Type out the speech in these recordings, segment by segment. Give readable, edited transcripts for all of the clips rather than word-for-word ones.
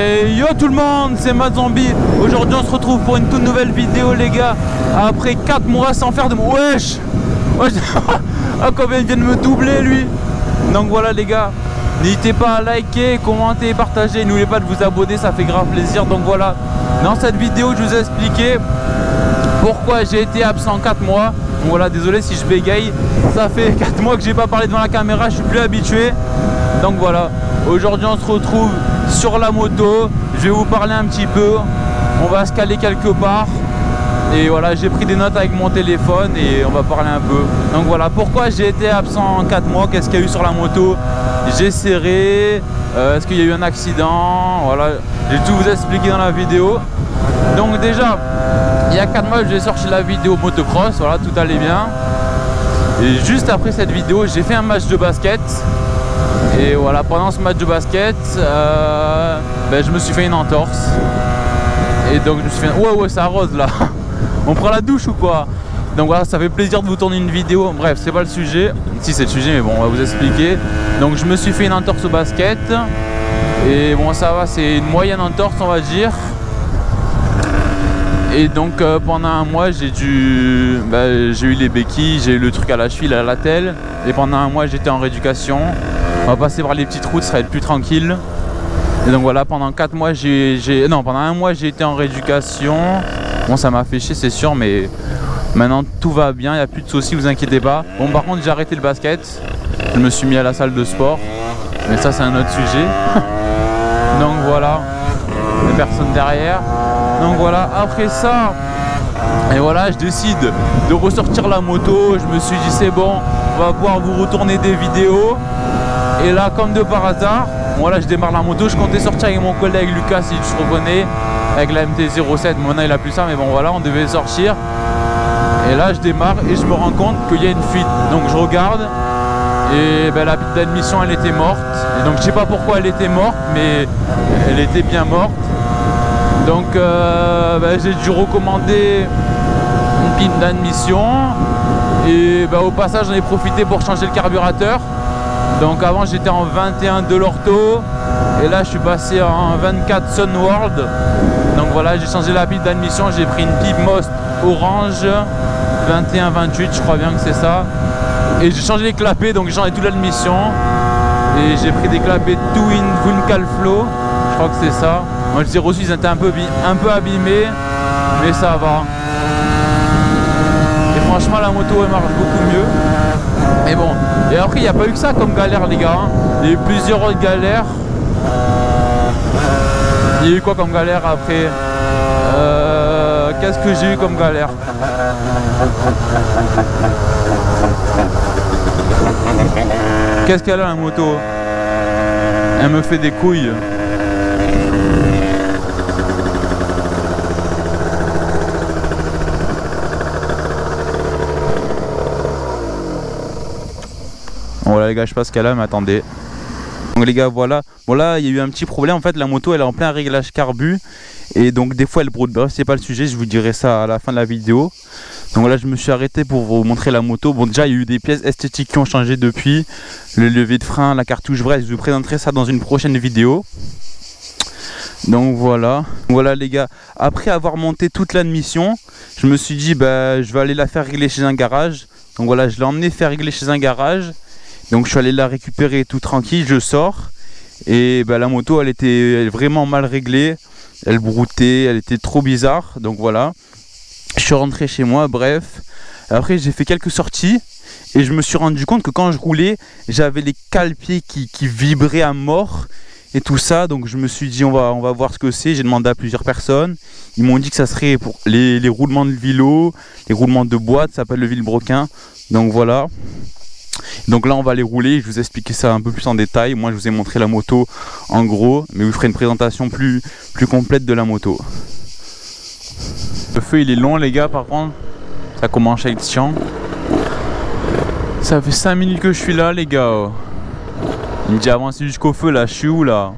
Et yo tout le monde, c'est Mad Zombie. Aujourd'hui on se retrouve pour une toute nouvelle vidéo les gars. Après 4 mois sans faire de... Wesh. Ah combien il vient de me doubler lui. Donc voilà les gars, n'hésitez pas à liker, commenter, partager. N'oubliez pas de vous abonner, ça fait grave plaisir. Donc voilà, dans cette vidéo je vous ai expliqué pourquoi j'ai été absent 4 mois. Donc voilà, désolé si je bégaye. Ça fait 4 mois que j'ai pas parlé devant la caméra, je suis plus habitué. Donc voilà, aujourd'hui on se retrouve sur la moto. Je vais vous parler un petit peu. On va se caler quelque part. Et voilà, j'ai pris des notes avec mon téléphone et on va parler un peu. Donc voilà, pourquoi j'ai été absent en 4 mois, qu'est-ce qu'il y a eu sur la moto. J'ai serré, est-ce qu'il y a eu un accident. Voilà, j'ai tout vous expliqué dans la vidéo. Donc déjà, il y a 4 mois j'ai sorti la vidéo motocross, voilà, tout allait bien. Et juste après cette vidéo, j'ai fait un match de basket. Et voilà, pendant ce match de basket, je me suis fait une entorse. Et donc je me suis fait... Ouais, ça arrose là. On prend la douche ou quoi? Donc voilà, ça fait plaisir de vous tourner une vidéo. Bref, c'est pas le sujet. Si, c'est le sujet, mais bon, on va vous expliquer. Donc je me suis fait une entorse au basket. Et bon, ça va, c'est une moyenne entorse, on va dire. Et donc pendant un mois, j'ai eu les béquilles, j'ai eu le truc à la cheville, à la telle. Et pendant un mois, j'étais en rééducation. On va passer par les petites routes, ça va être plus tranquille. Et donc voilà, pendant 4 mois, pendant un mois, j'ai été en rééducation. Bon, ça m'a fait chier, c'est sûr, mais maintenant tout va bien, il n'y a plus de soucis, vous inquiétez pas. Bon, par contre, j'ai arrêté le basket. Je me suis mis à la salle de sport. Mais ça, c'est un autre sujet. Donc voilà, il n'y a personne derrière. Donc voilà, après ça, et voilà, je décide de ressortir la moto. Je me suis dit, c'est bon, on va pouvoir vous retourner des vidéos. Et là, comme de par hasard, voilà, je démarre la moto. Je comptais sortir avec mon collègue Lucas, si tu reconnais, avec la MT-07. Maintenant, il a plus ça, mais bon, voilà, on devait sortir. Et là, je démarre et je me rends compte qu'il y a une fuite. Donc, je regarde et la piste d'admission, elle était morte. Et donc, je sais pas pourquoi elle était morte, mais elle était bien morte. Donc, j'ai dû recommander une piste d'admission. Et au passage, j'en ai profité pour changer le carburateur. Donc avant j'étais en 21 de l'ortho et là je suis passé en 24 Sunworld. Donc voilà, j'ai changé la piste d'admission, j'ai pris une pipe Most orange 21-28, je crois bien que c'est ça. Et j'ai changé les clapets, donc j'ai changé toute l'admission. Et j'ai pris des clapets Twin Vuncal Flow, je crois que c'est ça. Moi je les ai reçus, ils étaient un peu abîmés, mais ça va. Et franchement la moto elle marche beaucoup mieux. Mais bon, et après il n'y a pas eu que ça comme galère les gars, hein. Il y a eu plusieurs autres galères. Il y a eu quoi comme galère après? Qu'est-ce que j'ai eu comme galère? Qu'est-ce qu'elle a la moto? Elle me fait des couilles. Voilà les gars, je sais pas ce qu'elle a, mais attendez. Donc les gars, voilà. Bon là, il y a eu un petit problème. En fait, la moto, elle est en plein réglage carbu. Et donc des fois, elle broute. Bref, c'est pas le sujet. Je vous dirai ça à la fin de la vidéo. Donc là, je me suis arrêté pour vous montrer la moto. Bon, déjà, il y a eu des pièces esthétiques qui ont changé depuis. Le levier de frein, la cartouche. Bref, je vous présenterai ça dans une prochaine vidéo. Donc voilà. Voilà les gars. Après avoir monté toute l'admission, je me suis dit, je vais aller la faire régler chez un garage. Donc voilà, je l'ai emmené faire régler chez un garage. Donc je suis allé la récupérer tout tranquille, je sors et la moto elle était vraiment mal réglée, elle broutait, elle était trop bizarre. Donc voilà, je suis rentré chez moi, bref. Après j'ai fait quelques sorties et je me suis rendu compte que quand je roulais, j'avais les cale-pieds qui vibraient à mort et tout ça. Donc je me suis dit on va voir ce que c'est. J'ai demandé à plusieurs personnes, ils m'ont dit que ça serait pour les roulements de vélo, les roulements de boîte, ça s'appelle le vilebrequin. Donc voilà. Donc là on va les rouler, je vais vous expliquer ça un peu plus en détail. Moi je vous ai montré la moto en gros, mais vous ferez une présentation plus complète de la moto. Le feu il est long les gars, par contre ça commence à être chiant. Ça fait 5 minutes que je suis là les gars. Il me dit avancez jusqu'au feu là, je suis où là?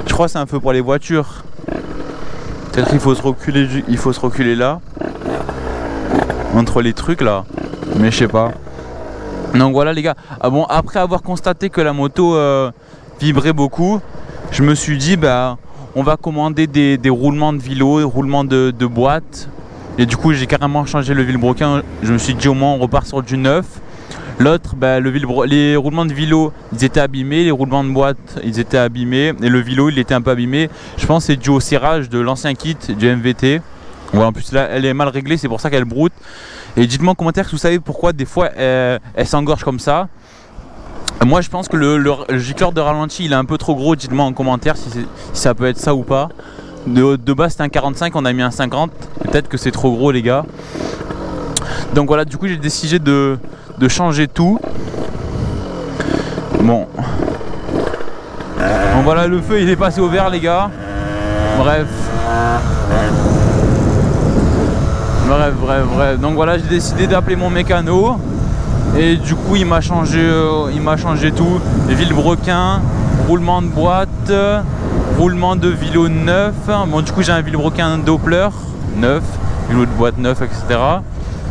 Je crois que c'est un feu pour les voitures. Peut-être qu'il faut se reculer là. Entre les trucs là. Mais je sais pas. Donc voilà les gars, après avoir constaté que la moto vibrait beaucoup, je me suis dit on va commander des roulements de vélo, des roulements de boîte. Et du coup j'ai carrément changé le vilebrequin. Je me suis dit au moins on repart sur du neuf. L'autre, les roulements de vélo ils étaient abîmés, les roulements de boîte ils étaient abîmés et le vélo il était un peu abîmé. Je pense que c'est dû au serrage de l'ancien kit du MVT. Voilà, en plus là elle est mal réglée, c'est pour ça qu'elle broute. Et dites-moi en commentaire si vous savez pourquoi des fois elle s'engorge comme ça. Moi je pense que le gicleur de ralenti il est un peu trop gros, dites-moi en commentaire si ça peut être ça ou pas. De base c'était un 45, on a mis un 50, peut-être que c'est trop gros les gars. Donc voilà, du coup j'ai décidé de changer tout. Bon. Donc voilà, le feu il est passé au vert les gars. Bref. Donc voilà, j'ai décidé d'appeler mon mécano. Et du coup il m'a changé tout. Vilebrequin, roulement de boîte, roulement de vélo neuf. Bon du coup j'ai un vilebrequin Doppler neuf, vélo de boîte neuf, etc.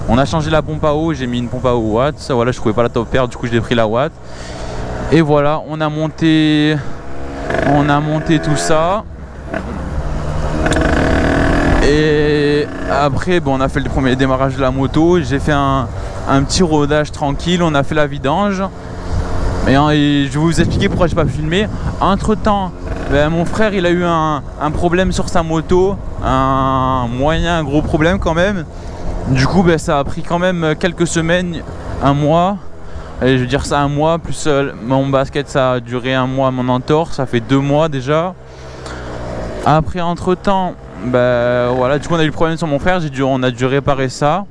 On a changé la pompe à eau, j'ai mis une pompe à eau Watt. Voilà, je trouvais pas la top paire, du coup j'ai pris la Watt. Et voilà, on a monté tout ça. Et après bon, on a fait le premier démarrage de la moto. J'ai fait un petit rodage tranquille, on a fait la vidange. Et je vais vous expliquer pourquoi j'ai pas filmé. Entre temps, mon frère il a eu un problème sur sa moto, un gros problème quand même. Du coup ça a pris quand même quelques semaines, un mois. Et je veux dire ça, un mois plus mon basket ça a duré un mois, mon entorse ça fait 2 mois déjà. Après entre temps voilà, du coup on a eu le problème sur mon frère, on a dû réparer ça.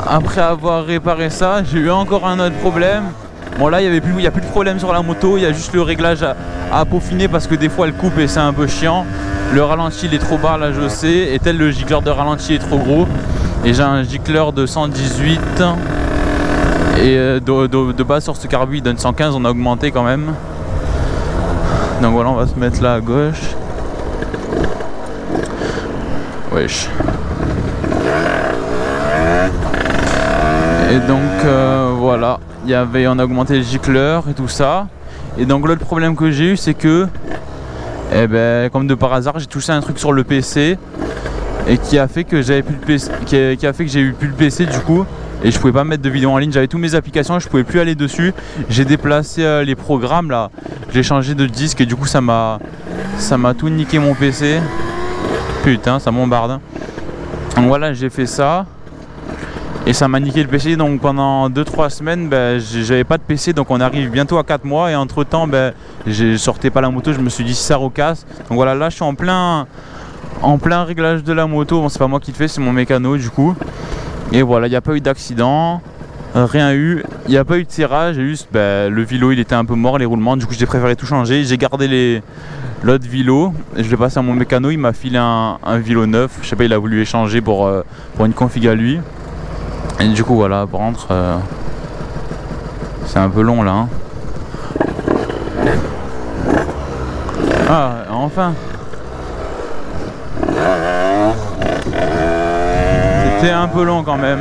Après avoir réparé ça, j'ai eu encore un autre problème. Bon là il n'y a plus de problème sur la moto, il y a juste le réglage à peaufiner parce que des fois elle coupe et c'est un peu chiant. Le ralenti il est trop bas là je sais, et tel le gicleur de ralenti est trop gros. Et j'ai un gicleur de 118 et de base sur ce carbu il donne 115, on a augmenté quand même. Donc voilà, on va se mettre là à gauche. Wesh. Et donc voilà, on a augmenté le gicleur et tout ça. Et donc l'autre problème que j'ai eu c'est que comme de par hasard j'ai touché un truc sur le PC et qui a fait que j'avais plus le PC, qui a fait que j'ai eu plus le PC du coup, et je pouvais pas mettre de vidéo en ligne. J'avais toutes mes applications, je pouvais plus aller dessus. J'ai déplacé les programmes là, j'ai changé de disque et du coup ça m'a tout niqué mon PC. Putain, ça bombarde. Donc voilà, j'ai fait ça et ça m'a niqué le PC. Donc pendant 2-3 semaines j'avais pas de PC. Donc on arrive bientôt à 4 mois et entre temps je sortais pas la moto. Je me suis dit si ça recasse. Donc voilà, là je suis en plein réglage de la moto. Bon, c'est pas moi qui le fais, c'est mon mécano du coup. Et voilà, il n'y a pas eu d'accident, rien eu, il n'y a pas eu de serrage, juste le vélo il était un peu mort, les roulements, du coup j'ai préféré tout changer. J'ai gardé l'autre vélo et je l'ai passé à mon mécano, il m'a filé un vélo neuf, je sais pas, il a voulu échanger pour une config à lui. Et du coup voilà, par contre c'est un peu long là hein. Ah enfin. C'était un peu long quand même.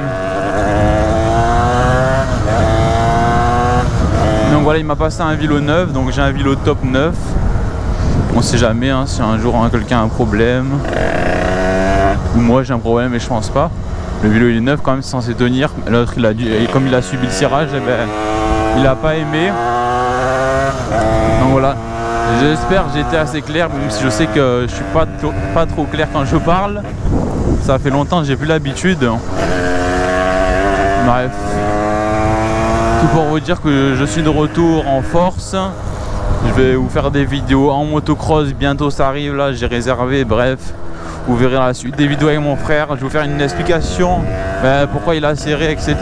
Donc voilà, il m'a passé un vélo neuf, donc j'ai un vélo top 9. On sait jamais hein, si un jour quelqu'un a un problème. Ou moi j'ai un problème et je pense pas. Le vélo il est neuf quand même, c'est censé tenir. L'autre comme il a subi le cirage, il a pas aimé. Donc voilà. J'espère que j'ai été assez clair, même si je sais que je suis pas trop clair quand je parle. Ça fait longtemps que j'ai plus l'habitude. Bref. Tout pour vous dire que je suis de retour en force. Je vais vous faire des vidéos en motocross, bientôt ça arrive là, j'ai réservé, bref. Vous verrez la suite des vidéos avec mon frère. Je vais vous faire une explication, pourquoi il a serré, etc.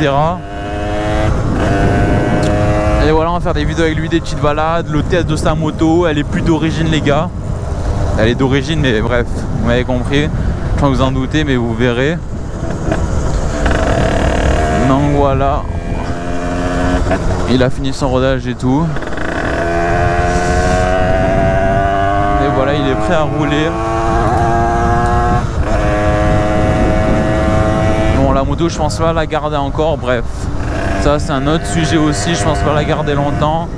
Et voilà, on va faire des vidéos avec lui, des petites balades, le test de sa moto. Elle est plus d'origine les gars. Elle est d'origine mais bref, vous m'avez compris. Je pense que vous en doutez mais vous verrez. Donc voilà. Il a fini son rodage et tout. Et voilà, il est prêt à rouler. Bon, la moto je pense pas la garder encore, bref. Ça c'est un autre sujet aussi, je pense pas la garder longtemps.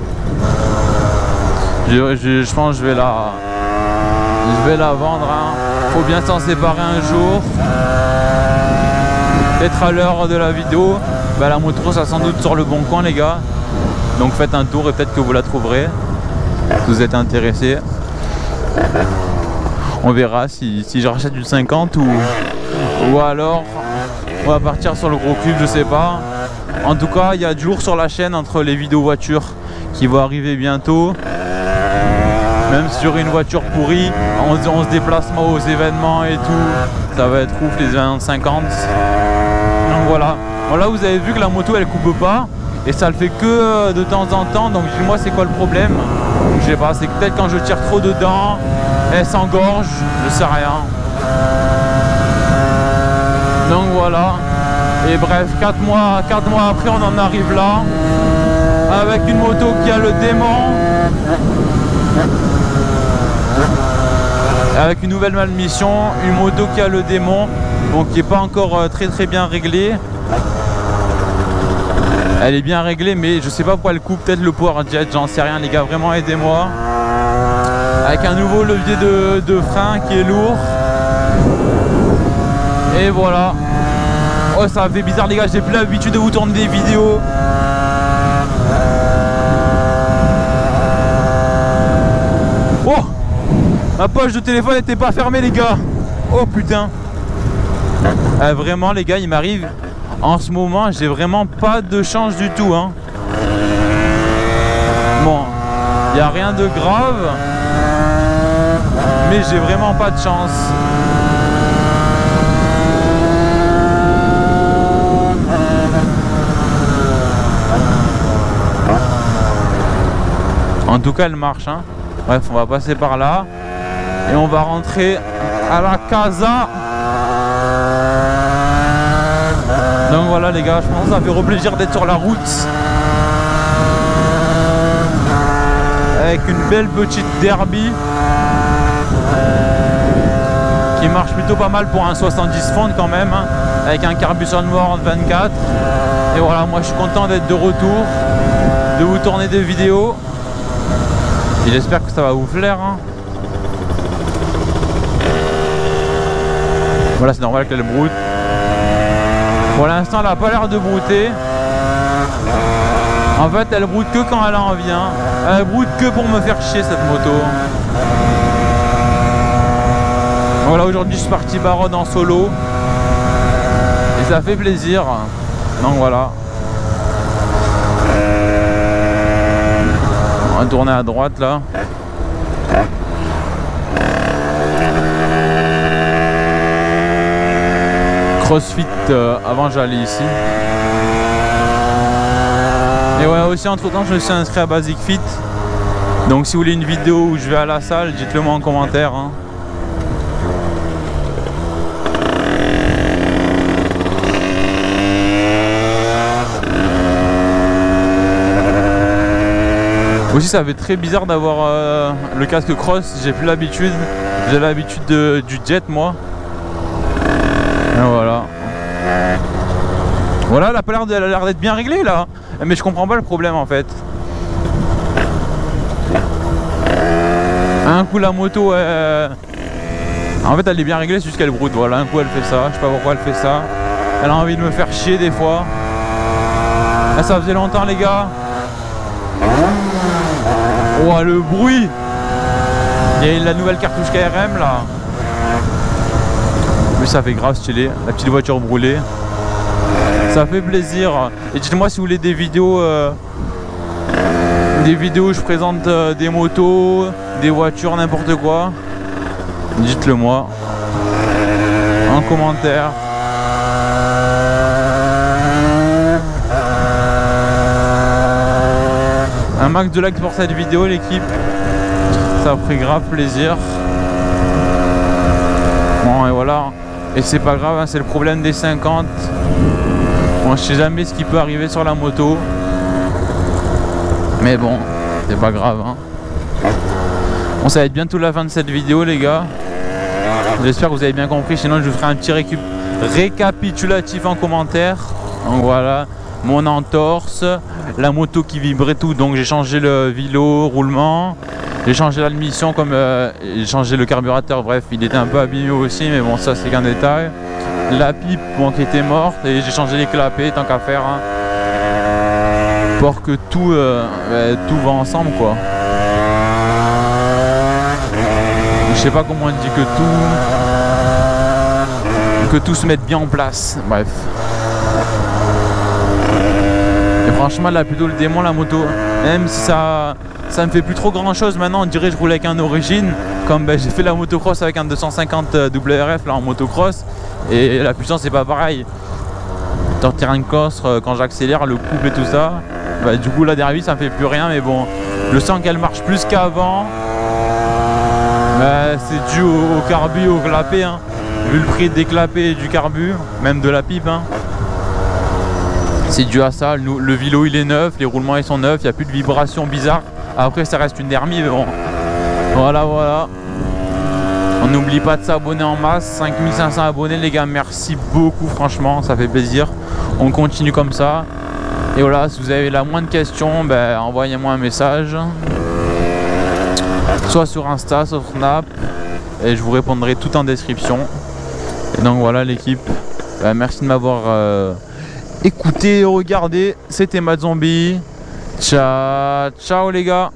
Je pense que je vais la vendre. Hein. Faut bien s'en séparer un jour. Peut-être à l'heure de la vidéo. Bah, la moto sera sans doute sur le bon coin, les gars. Donc faites un tour et peut-être que vous la trouverez. Si vous êtes intéressé. On verra si je rachète une 50 ou alors on va partir sur le gros cube, je sais pas. En tout cas, il y a du lourd sur la chaîne entre les vidéos voitures qui vont arriver bientôt. Même sur une voiture pourrie, on se déplace aux événements et tout. Ça va être ouf les événements de 50. Donc voilà. Voilà, vous avez vu que la moto elle coupe pas. Et ça le fait que de temps en temps. Donc dis-moi c'est quoi le problème. Je sais pas, c'est que peut-être quand je tire trop dedans, elle s'engorge, je sais rien. Donc voilà. Et bref, 4 mois après on en arrive là. Avec une moto qui a le démon. Avec une nouvelle malmission, une moto qui a le démon, donc qui n'est pas encore très bien réglée. Elle est bien réglée, mais je sais pas pourquoi elle coupe, peut-être le power jet, j'en sais rien les gars, vraiment aidez-moi. Avec un nouveau levier de frein qui est lourd. Et voilà. Oh, ça fait bizarre les gars, j'ai plus l'habitude de vous tourner des vidéos. Oh, ma poche de téléphone n'était pas fermée les gars. Oh putain. Vraiment les gars, il m'arrive en ce moment, j'ai vraiment pas de chance du tout hein. Bon, il n'y a rien de grave, mais j'ai vraiment pas de chance. En tout cas elle marche hein. Bref, on va passer par là et on va rentrer à la casa. Donc voilà les gars, je pense que ça fait plaisir d'être sur la route avec une belle petite Derby qui marche plutôt pas mal pour un 70 Fond quand même hein, avec un Carbuson World 24. Et voilà, moi je suis content d'être de retour, de vous tourner des vidéos. Et j'espère que ça va vous plaire hein. Voilà, c'est normal qu'elle broute. Pour l'instant elle n'a pas l'air de brouter. En fait elle broute que quand elle en vient. Elle broute que pour me faire chier cette moto. Voilà, aujourd'hui je suis parti baronne en solo. Et ça fait plaisir. Donc voilà. On va tourner à droite là. CrossFit avant j'allais ici. Et ouais, aussi entre temps je me suis inscrit à Basic Fit. Donc si vous voulez une vidéo où je vais à la salle, dites-le moi en commentaire hein. Aussi ça fait très bizarre d'avoir le casque cross, j'ai plus l'habitude. J'ai l'habitude du jet moi. Et voilà. Voilà, elle a pas l'air d'être bien réglée là. Mais je comprends pas le problème en fait. Un coup la moto en fait elle est bien réglée, c'est juste qu'elle broute. Voilà, un coup elle fait ça, je sais pas pourquoi elle fait ça. Elle a envie de me faire chier des fois. Là, ça faisait longtemps les gars. Oh le bruit. Il y a la nouvelle cartouche KRM là. Mais ça fait grave stylé, la petite voiture brûlée. Ça fait plaisir. Et dites-moi si vous voulez des vidéos où je présente des motos, des voitures, n'importe quoi. Dites-le moi en commentaire. Un max de likes pour cette vidéo l'équipe. Ça a pris grave plaisir. Bon et voilà. Et c'est pas grave, hein, c'est le problème des 50. Bon, je sais jamais ce qui peut arriver sur la moto. Mais bon, c'est pas grave. Hein. Bon, ça va être bientôt la fin de cette vidéo les gars. J'espère que vous avez bien compris. Sinon je vous ferai un petit récapitulatif en commentaire. Donc voilà, mon entorse, la moto qui vibre et tout, donc j'ai changé le vilo, roulement, j'ai changé l'admission, comme j'ai changé le carburateur, bref il était un peu abîmé aussi, mais bon ça c'est qu'un détail. La pipe bon, qui était morte, et j'ai changé les clapets tant qu'à faire, hein, pour que tout, tout va ensemble quoi. Je sais pas comment on dit que tout se mette bien en place, bref. Et franchement là plutôt le démon la moto, même si ça me fait plus trop grand chose maintenant, on dirait que je roule avec un origine, comme j'ai fait la motocross avec un 250 WRF là en motocross, et la puissance c'est pas pareil. Dans terrain de course, quand j'accélère, le couple et tout ça, du coup la derrière ça me fait plus rien, mais bon, je sens qu'elle marche plus qu'avant. C'est dû au carbu, au clapet, hein. Vu le prix des clapets et du carbu, même de la pipe, hein. C'est dû à ça. Le vilo il est neuf, les roulements ils sont neufs, il n'y a plus de vibrations bizarres. Après ça reste une dermie, mais bon. Voilà. On n'oublie pas de s'abonner en masse, 5500 abonnés les gars, merci beaucoup franchement, ça fait plaisir. On continue comme ça. Et voilà, si vous avez la moindre question, envoyez-moi un message. Soit sur Insta, soit sur Snap, et je vous répondrai tout en description. Et donc voilà l'équipe, merci de m'avoir écouté et regardé, c'était Mad Zombie. Ciao les gars.